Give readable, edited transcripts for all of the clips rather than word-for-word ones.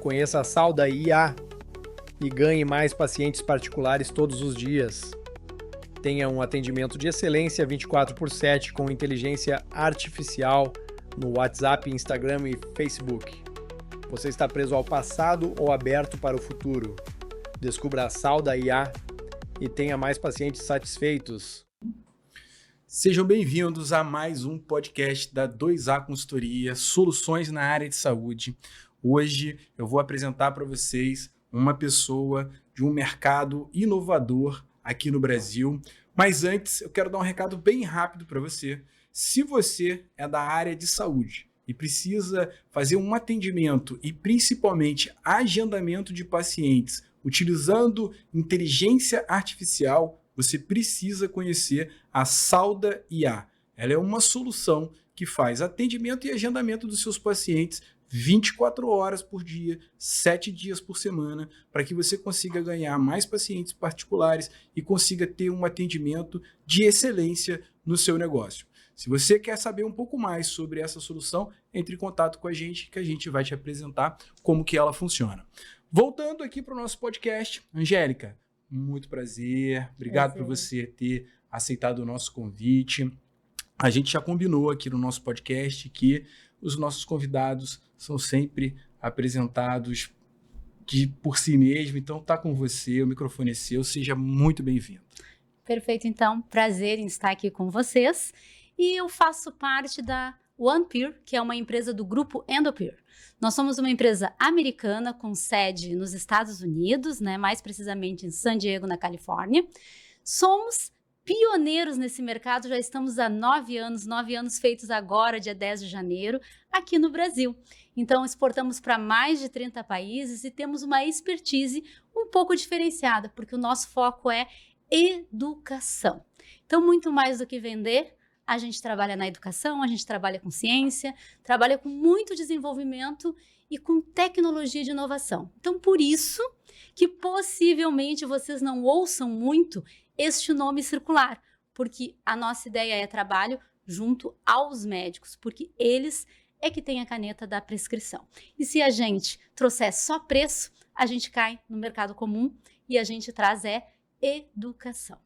Conheça a Sauda IA e ganhe mais pacientes particulares todos os dias. Tenha um atendimento de excelência 24/7 com inteligência artificial no WhatsApp, Instagram e Facebook. Você está preso ao passado ou aberto para o futuro? Descubra a Sauda IA e tenha mais pacientes satisfeitos. Sejam bem-vindos a mais um podcast da 2A Consultoria, soluções na área de saúde. Hoje eu vou apresentar para vocês uma pessoa de um mercado inovador aqui no Brasil. Mas antes eu quero dar um recado bem rápido para você. Se você é da área de saúde e precisa fazer um atendimento e principalmente agendamento de pacientes utilizando inteligência artificial, você precisa conhecer a Sauda IA. Ela é uma solução que faz atendimento e agendamento dos seus pacientes 24 horas por dia, 7 dias por semana, para que você consiga ganhar mais pacientes particulares e consiga ter um atendimento de excelência no seu negócio. Se você quer saber um pouco mais sobre essa solução, entre em contato com a gente que a gente vai te apresentar como que ela funciona. Voltando aqui para o nosso podcast, Angélica, muito prazer. Obrigado por você ter aceitado o nosso convite. A gente já combinou aqui no nosso podcast que os nossos convidados são sempre apresentados por si mesmo. Então, tá com você, o microfone é seu. Seja muito bem-vindo. Perfeito, então. Prazer em estar aqui com vocês. E eu faço parte da OnePeer, que é uma empresa do grupo Endopeer. Nós somos uma empresa americana com sede nos Estados Unidos, né, mais precisamente em San Diego, na Califórnia. Somos pioneiros nesse mercado, já estamos há 9 anos feitos agora, dia 10 de janeiro, aqui no Brasil. Então, exportamos para mais de 30 países e temos uma expertise um pouco diferenciada, porque o nosso foco é educação. Então, muito mais do que vender, a gente trabalha na educação, a gente trabalha com ciência, trabalha com muito desenvolvimento e com tecnologia de inovação. Então, por isso que possivelmente vocês não ouçam muito este nome circular, porque a nossa ideia é trabalho junto aos médicos, porque eles é que têm a caneta da prescrição. E se a gente trouxer só preço, a gente cai no mercado comum e a gente traz educação.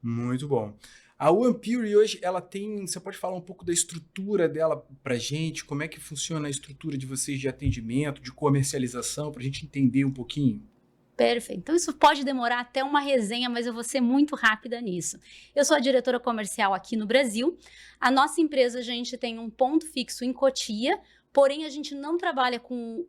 Muito bom. A OnePeer hoje, ela tem, você pode falar um pouco da estrutura dela para a gente, como é que funciona a estrutura de vocês de atendimento, de comercialização, para a gente entender um pouquinho? Perfeito. Então, isso pode demorar até uma resenha, mas eu vou ser muito rápida nisso. Eu sou a diretora comercial aqui no Brasil. A nossa empresa, a gente tem um ponto fixo em Cotia, porém a gente não trabalha com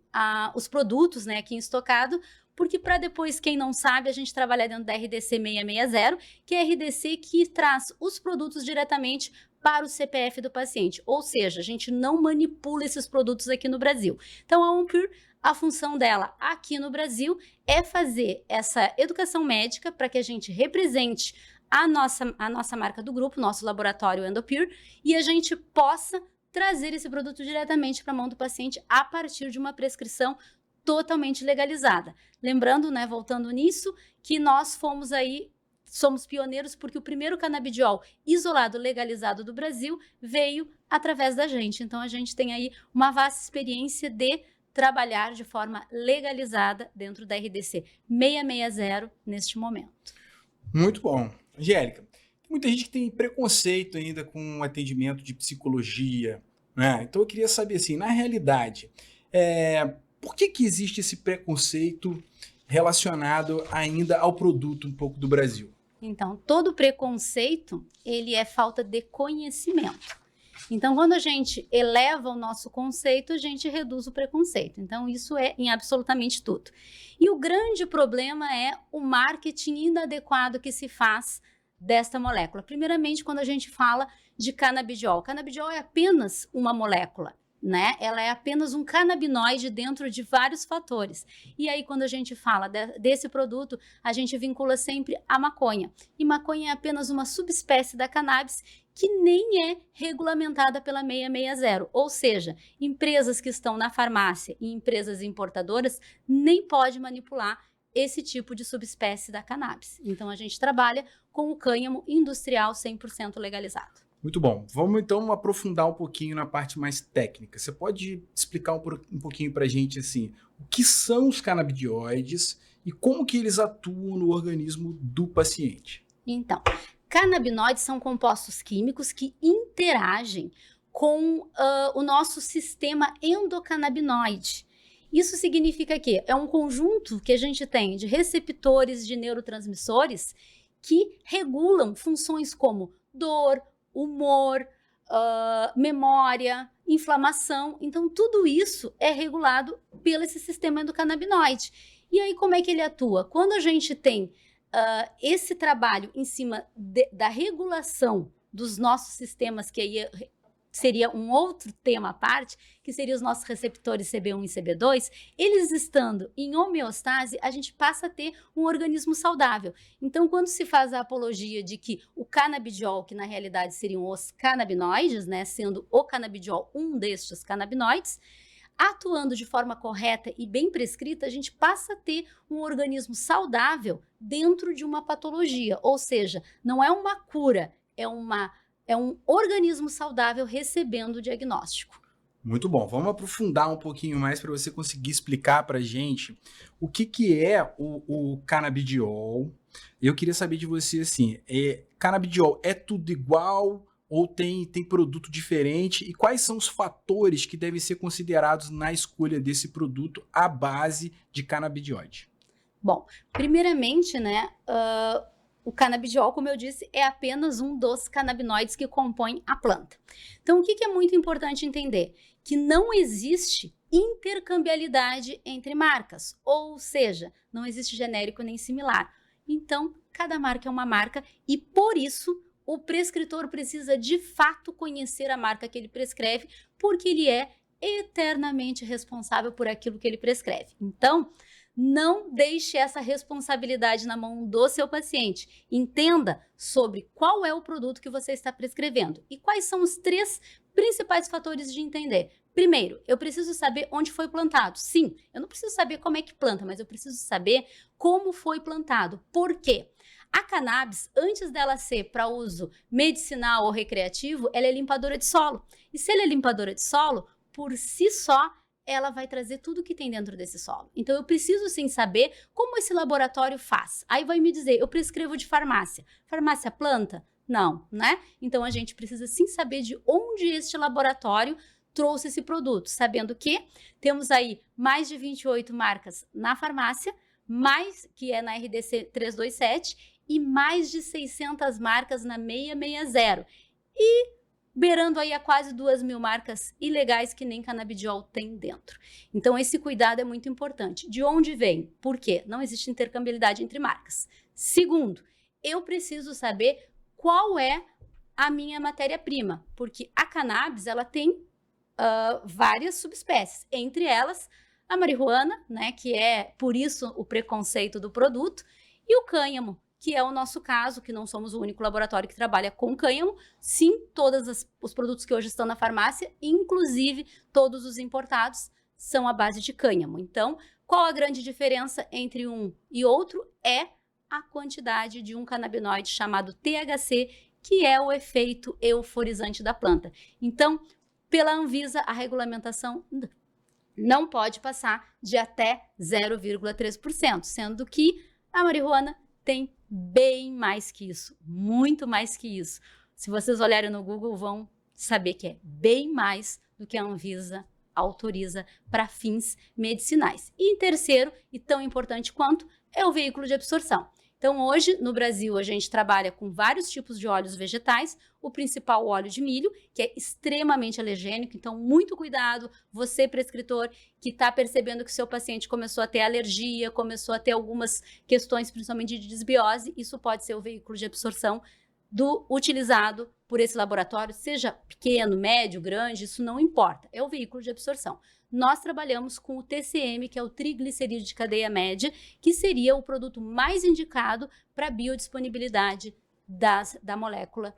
os produtos, né, aqui em estocado, porque para depois, quem não sabe, a gente trabalha dentro da RDC 660, que é a RDC que traz os produtos diretamente para o CPF do paciente. Ou seja, a gente não manipula esses produtos aqui no Brasil. Então, a OnePeer, a função dela aqui no Brasil é fazer essa educação médica para que a gente represente a nossa marca do grupo, nosso laboratório Endopeer, e a gente possa trazer esse produto diretamente para a mão do paciente a partir de uma prescrição totalmente legalizada. Lembrando, né, voltando nisso, que nós somos pioneiros porque o primeiro canabidiol isolado legalizado do Brasil veio através da gente. Então, a gente tem aí uma vasta experiência de trabalhar de forma legalizada dentro da RDC 660 neste momento. Muito bom. Angélica, tem muita gente que tem preconceito ainda com o atendimento de psicologia, né? Então, eu queria saber, assim, na realidade, por que existe esse preconceito relacionado ainda ao produto um pouco do Brasil? Então, todo preconceito, ele é falta de conhecimento. Então, quando a gente eleva o nosso conceito, a gente reduz o preconceito. Então, isso é em absolutamente tudo. E o grande problema é o marketing inadequado que se faz desta molécula. Primeiramente, quando a gente fala de canabidiol. Canabidiol é apenas uma molécula, né? Ela é apenas um canabinoide dentro de vários fatores. E aí, quando a gente fala desse produto, a gente vincula sempre a maconha. E maconha é apenas uma subespécie da cannabis que nem é regulamentada pela 660. Ou seja, empresas que estão na farmácia e empresas importadoras nem podem manipular esse tipo de subespécie da cannabis. Então, a gente trabalha com o cânhamo industrial 100% legalizado. Muito bom. Vamos então aprofundar um pouquinho na parte mais técnica. Você pode explicar um pouquinho para a gente assim, o que são os canabinoides e como que eles atuam no organismo do paciente? Então, canabinoides são compostos químicos que interagem com o nosso sistema endocannabinoide. Isso significa que é um conjunto que a gente tem de receptores de neurotransmissores que regulam funções como dor, humor, memória, inflamação. Então, tudo isso é regulado pelo esse sistema endocannabinoide. E aí, como é que ele atua? Quando a gente tem esse trabalho em cima da regulação dos nossos sistemas, que aí seria um outro tema à parte, que seria os nossos receptores CB1 e CB2, eles estando em homeostase, a gente passa a ter um organismo saudável. Então, quando se faz a apologia de que o canabidiol, que na realidade seriam os canabinoides, né, sendo o canabidiol um destes canabinoides, atuando de forma correta e bem prescrita, a gente passa a ter um organismo saudável dentro de uma patologia. Ou seja, não é uma cura, é um organismo saudável recebendo o diagnóstico. Muito bom. Vamos aprofundar um pouquinho mais para você conseguir explicar para a gente o que é o canabidiol. Eu queria saber de você assim, canabidiol é tudo igual ou tem produto diferente? E quais são os fatores que devem ser considerados na escolha desse produto à base de canabidioide? Bom, primeiramente, né, o canabidiol, como eu disse, é apenas um dos canabinoides que compõem a planta. Então, o que é muito importante entender? Que não existe intercambiabilidade entre marcas, ou seja, não existe genérico nem similar. Então, cada marca é uma marca e, por isso, o prescritor precisa, de fato, conhecer a marca que ele prescreve, porque ele é eternamente responsável por aquilo que ele prescreve. Então, não deixe essa responsabilidade na mão do seu paciente. Entenda sobre qual é o produto que você está prescrevendo e quais são os 3 principais fatores de entender. Primeiro, eu preciso saber onde foi plantado. Sim, eu não preciso saber como é que planta, mas eu preciso saber como foi plantado. Por quê? A cannabis, antes dela ser para uso medicinal ou recreativo, ela é limpadora de solo. E se ela é limpadora de solo, por si só, ela vai trazer tudo que tem dentro desse solo. Então, eu preciso sim saber como esse laboratório faz. Aí vai me dizer, eu prescrevo de farmácia. Farmácia planta? Não, né? Então, a gente precisa sim saber de onde este laboratório trouxe esse produto, sabendo que temos aí mais de 28 marcas na farmácia, mais que é na RDC 327 e mais de 600 marcas na 660. E beirando aí a quase 2.000 marcas ilegais que nem canabidiol tem dentro. Então, esse cuidado é muito importante. De onde vem? Por quê? Não existe intercambiabilidade entre marcas. Segundo, eu preciso saber qual é a minha matéria-prima, porque a cannabis, ela tem várias subespécies, entre elas a marihuana, né, que é por isso o preconceito do produto, e o cânhamo, que é o nosso caso, que não somos o único laboratório que trabalha com cânhamo. Sim, todos os produtos que hoje estão na farmácia, inclusive todos os importados, são à base de cânhamo. Então, qual a grande diferença entre um e outro? É a quantidade de um canabinoide chamado THC, que é o efeito euforizante da planta. Então, pela Anvisa, a regulamentação não pode passar de até 0,3%, sendo que a marihuana tem bem mais que isso, muito mais que isso. Se vocês olharem no Google, vão saber que é bem mais do que a Anvisa autoriza para fins medicinais. E em terceiro, e tão importante quanto, é o veículo de absorção. Então, hoje, no Brasil, a gente trabalha com vários tipos de óleos vegetais, o principal, o óleo de milho, que é extremamente alergênico, então muito cuidado, você prescritor que está percebendo que o seu paciente começou a ter alergia, começou a ter algumas questões, principalmente de desbiose, isso pode ser o veículo de absorção utilizado por esse laboratório, seja pequeno, médio, grande, isso não importa, é o veículo de absorção. Nós trabalhamos com o TCM, que é o triglicerídeo de cadeia média, que seria o produto mais indicado para a biodisponibilidade da molécula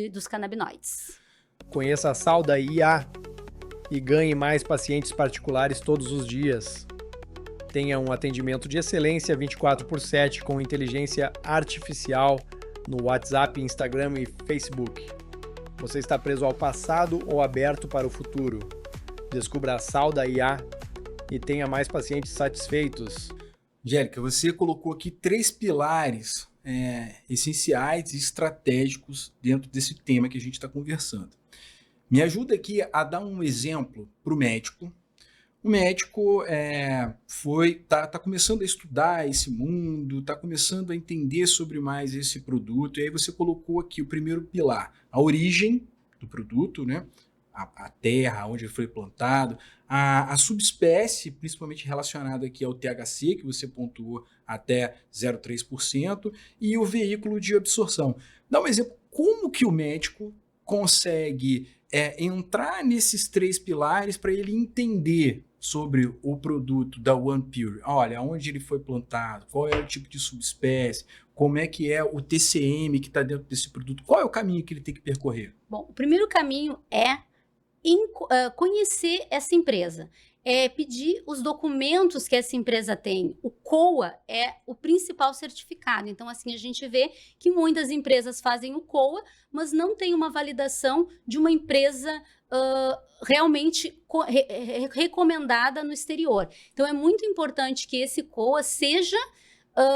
dos canabinoides. Conheça a Sauda IA e ganhe mais pacientes particulares todos os dias. Tenha um atendimento de excelência 24/7 com inteligência artificial no WhatsApp, Instagram e Facebook. Você está preso ao passado ou aberto para o futuro? Descubra a sal da IA e tenha mais pacientes satisfeitos. Angélica, você colocou aqui 3 pilares essenciais e estratégicos dentro desse tema que a gente está conversando. Me ajuda aqui a dar um exemplo para o médico. O médico tá começando a estudar esse mundo, está começando a entender sobre mais esse produto, e aí você colocou aqui o primeiro pilar, a origem do produto, né? A terra, onde ele foi plantado, a subespécie, principalmente relacionada aqui ao THC, que você pontuou até 0,3%, e o veículo de absorção. Dá um exemplo, como que o médico consegue entrar nesses 3 pilares para ele entender sobre o produto da OnePure? Olha, onde ele foi plantado, qual é o tipo de subespécie, como é que é o TCM que está dentro desse produto, qual é o caminho que ele tem que percorrer? Bom, o primeiro caminho é conhecer essa empresa, pedir os documentos que essa empresa tem. O COA é o principal certificado. Então, assim, a gente vê que muitas empresas fazem o COA, mas não tem uma validação de uma empresa realmente recomendada no exterior. Então, é muito importante que esse COA seja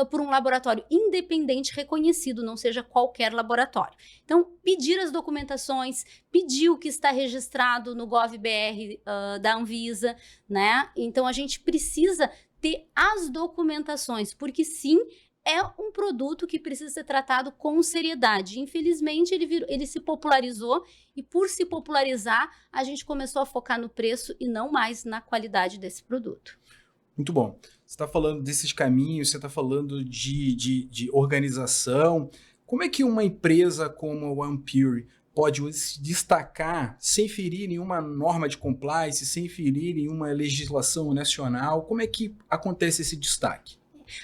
por um laboratório independente reconhecido, não seja qualquer laboratório. Então, pedir as documentações, pedir o que está registrado no GovBR da Anvisa, né? Então, a gente precisa ter as documentações, porque sim, é um produto que precisa ser tratado com seriedade. Infelizmente, ele se popularizou e, por se popularizar, a gente começou a focar no preço e não mais na qualidade desse produto. Muito bom. Você está falando desses caminhos, você está falando de organização. Como é que uma empresa como a OnePure pode se destacar sem ferir nenhuma norma de compliance, sem ferir nenhuma legislação nacional? Como é que acontece esse destaque?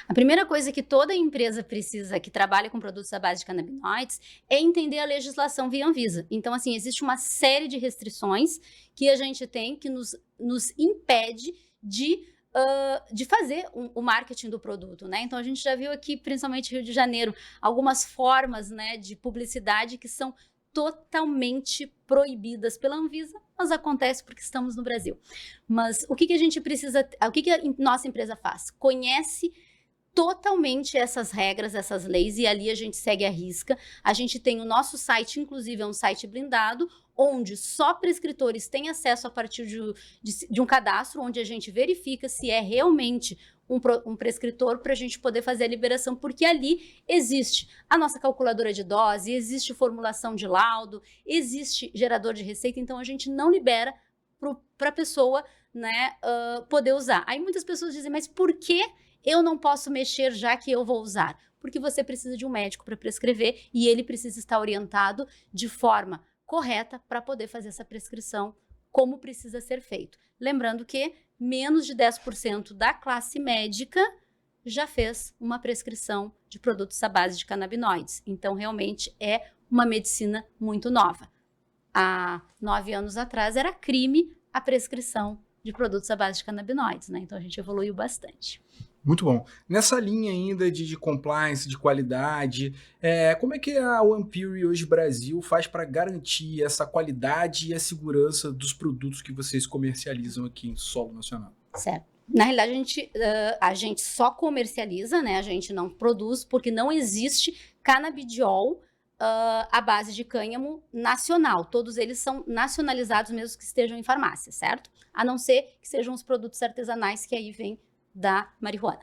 A primeira coisa que toda empresa precisa que trabalha com produtos à base de canabinoides é entender a legislação via Anvisa. Então, assim, existe uma série de restrições que a gente tem que nos impede de fazer o marketing do produto, né? Então, a gente já viu aqui, principalmente no Rio de Janeiro, algumas formas, né, de publicidade que são totalmente proibidas pela Anvisa, mas acontece porque estamos no Brasil. Mas o que a gente precisa, o que a nossa empresa faz? Conhece totalmente essas regras, essas leis, e ali a gente segue à risca. A gente tem o nosso site, inclusive é um site blindado, onde só prescritores têm acesso a partir de um cadastro, onde a gente verifica se é realmente um prescritor para a gente poder fazer a liberação, porque ali existe a nossa calculadora de dose, existe formulação de laudo, existe gerador de receita, então a gente não libera para a pessoa, né, poder usar. Aí muitas pessoas dizem, mas por que eu não posso mexer já que eu vou usar? Porque você precisa de um médico para prescrever e ele precisa estar orientado de forma correta para poder fazer essa prescrição como precisa ser feito. Lembrando que menos de 10% da classe médica já fez uma prescrição de produtos à base de canabinoides. Então, realmente é uma medicina muito nova. Há 9 anos atrás era crime a prescrição de produtos à base de canabinoides, né? Então, a gente evoluiu bastante. Muito bom. Nessa linha ainda de compliance, de qualidade, como é que a OnePure hoje Brasil faz para garantir essa qualidade e a segurança dos produtos que vocês comercializam aqui em solo nacional? Certo. Na realidade, a gente só comercializa, né? A gente não produz, porque não existe canabidiol à base de cânhamo nacional. Todos eles são nacionalizados, mesmo que estejam em farmácia, certo? A não ser que sejam os produtos artesanais que aí vêm da marihuana.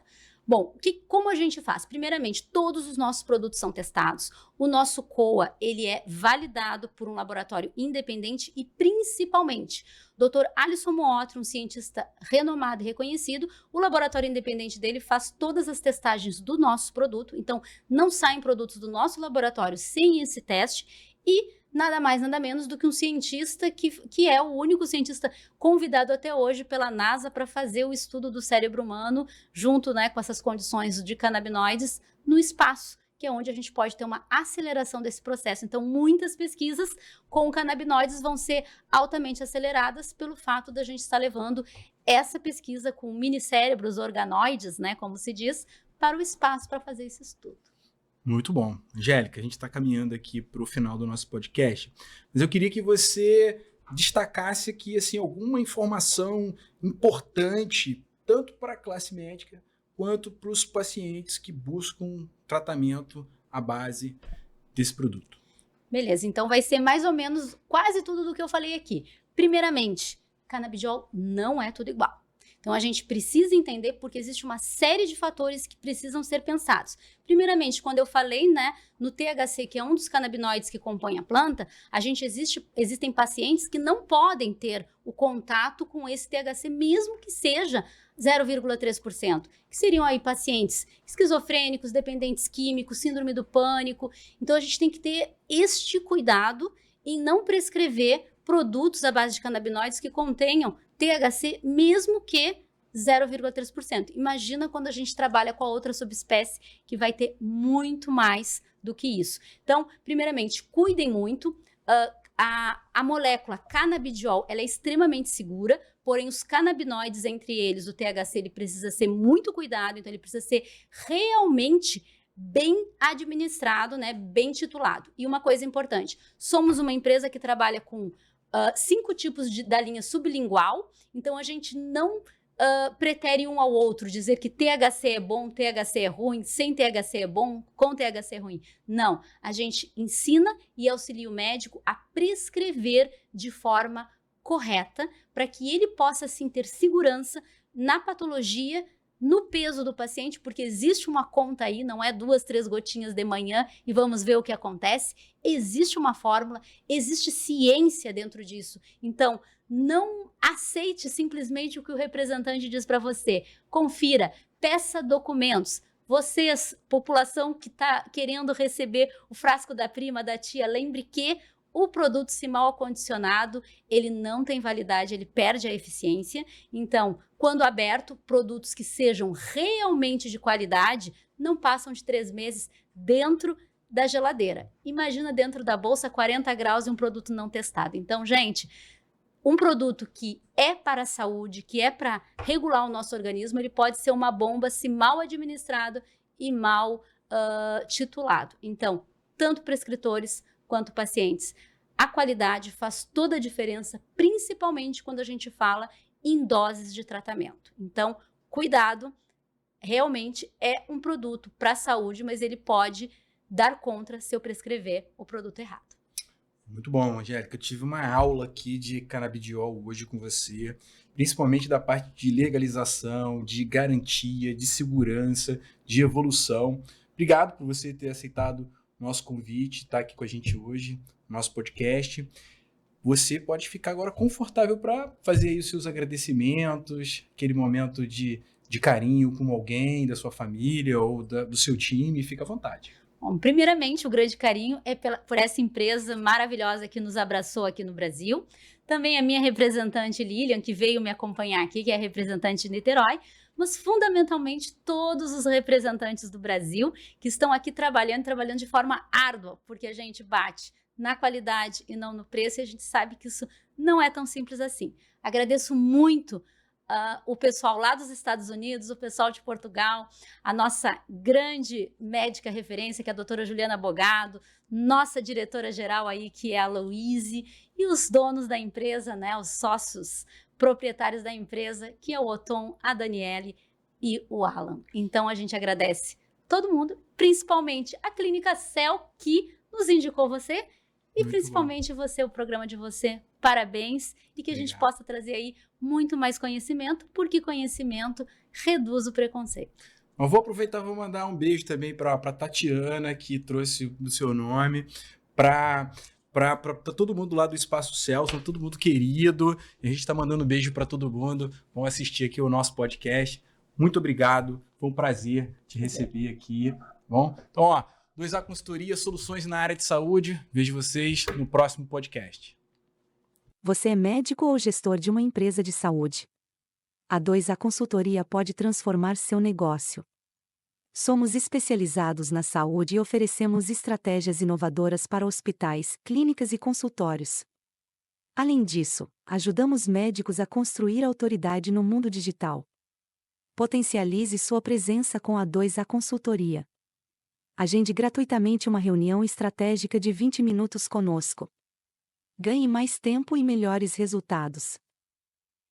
Bom, como a gente faz? Primeiramente, todos os nossos produtos são testados. O nosso COA, ele é validado por um laboratório independente e, principalmente, Dr. Alisson Mootro, um cientista renomado e reconhecido, o laboratório independente dele faz todas as testagens do nosso produto. Então, não saem produtos do nosso laboratório sem esse teste e nada mais, nada menos do que um cientista que é o único cientista convidado até hoje pela NASA para fazer o estudo do cérebro humano junto, né, com essas condições de canabinoides no espaço, que é onde a gente pode ter uma aceleração desse processo. Então, muitas pesquisas com canabinoides vão ser altamente aceleradas pelo fato da gente estar levando essa pesquisa com minicérebros organoides, né, como se diz, para o espaço para fazer esse estudo. Muito bom. Angélica, a gente está caminhando aqui para o final do nosso podcast, mas eu queria que você destacasse aqui assim, alguma informação importante, tanto para a classe médica quanto para os pacientes que buscam tratamento à base desse produto. Beleza, então vai ser mais ou menos quase tudo do que eu falei aqui. Primeiramente, canabidiol não é tudo igual. Então a gente precisa entender porque existe uma série de fatores que precisam ser pensados. Primeiramente, quando eu falei, né, no THC, que é um dos canabinoides que compõe a planta, existem pacientes que não podem ter o contato com esse THC, mesmo que seja 0,3%, que seriam aí pacientes esquizofrênicos, dependentes químicos, síndrome do pânico. Então a gente tem que ter este cuidado em não prescrever produtos à base de canabinoides que contenham THC, mesmo que 0,3%. Imagina quando a gente trabalha com a outra subespécie, que vai ter muito mais do que isso. Então, primeiramente, cuidem muito. A molécula canabidiol, ela é extremamente segura, porém os canabinoides, entre eles, o THC, ele precisa ser muito cuidado, então ele precisa ser realmente bem administrado, né, bem titulado. E uma coisa importante, somos uma empresa que trabalha com 5 tipos da linha sublingual, então a gente não pretere um ao outro, dizer que THC é bom, THC é ruim, sem THC é bom, com THC é ruim. Não, a gente ensina e auxilia o médico a prescrever de forma correta, para que ele possa sim ter segurança na patologia, no peso do paciente, porque existe uma conta aí, não é 2, 3 gotinhas de manhã e vamos ver o que acontece. Existe uma fórmula, existe ciência dentro disso. Então, não aceite simplesmente o que o representante diz para você. Confira, peça documentos. Vocês, população que está querendo receber o frasco da prima, da tia, lembre que o produto, se mal acondicionado, ele não tem validade, ele perde a eficiência. Então, quando aberto, produtos que sejam realmente de qualidade não passam de 3 meses dentro da geladeira. Imagina dentro da bolsa 40 graus e um produto não testado. Então, gente, um produto que é para a saúde, que é para regular o nosso organismo, ele pode ser uma bomba se mal administrado e mal titulado. Então, tanto prescritores quanto pacientes. A qualidade faz toda a diferença, principalmente quando a gente fala em doses de tratamento. Então, cuidado, realmente é um produto para a saúde, mas ele pode dar contra se eu prescrever o produto errado. Muito bom, Angélica. Eu tive uma aula aqui de canabidiol hoje com você, principalmente da parte de legalização, de garantia, de segurança, de evolução. Obrigado por você ter aceitado nosso convite, estar aqui com a gente hoje, no nosso podcast. Você pode ficar agora confortável para fazer aí os seus agradecimentos, aquele momento de carinho com alguém da sua família ou do seu time, fica à vontade. Bom, primeiramente, o grande carinho é por essa empresa maravilhosa que nos abraçou aqui no Brasil. Também a minha representante Lilian, que veio me acompanhar aqui, que é a representante de Niterói, mas fundamentalmente todos os representantes do Brasil que estão aqui trabalhando de forma árdua, porque a gente bate na qualidade e não no preço, e a gente sabe que isso não é tão simples assim. Agradeço muito o pessoal lá dos Estados Unidos, o pessoal de Portugal, a nossa grande médica referência, que é a doutora Juliana Bogado, nossa diretora-geral aí, que é a Louise, e os donos da empresa, né, os sócios proprietários da empresa, que é o Otom, a Daniele e o Alan. Então, a gente agradece todo mundo, principalmente a Clínica Cell, que nos indicou você, e muito principalmente bom. Você, o programa de você. Parabéns, e que a gente possa trazer aí muito mais conhecimento, porque conhecimento reduz o preconceito. Eu vou aproveitar e vou mandar um beijo também para Tatiana, que trouxe o seu nome, para todo mundo lá do Espaço Celso, todo mundo querido. A gente está mandando um beijo para todo mundo. Vão assistir aqui o nosso podcast. Muito obrigado. Foi um prazer te receber aqui. Bom, então, ó, 2A Consultoria, soluções na área de saúde. Vejo vocês no próximo podcast. Você é médico ou gestor de uma empresa de saúde? A 2A Consultoria pode transformar seu negócio. Somos especializados na saúde e oferecemos estratégias inovadoras para hospitais, clínicas e consultórios. Além disso, ajudamos médicos a construir autoridade no mundo digital. Potencialize sua presença com a 2A Consultoria. Agende gratuitamente uma reunião estratégica de 20 minutos conosco. Ganhe mais tempo e melhores resultados.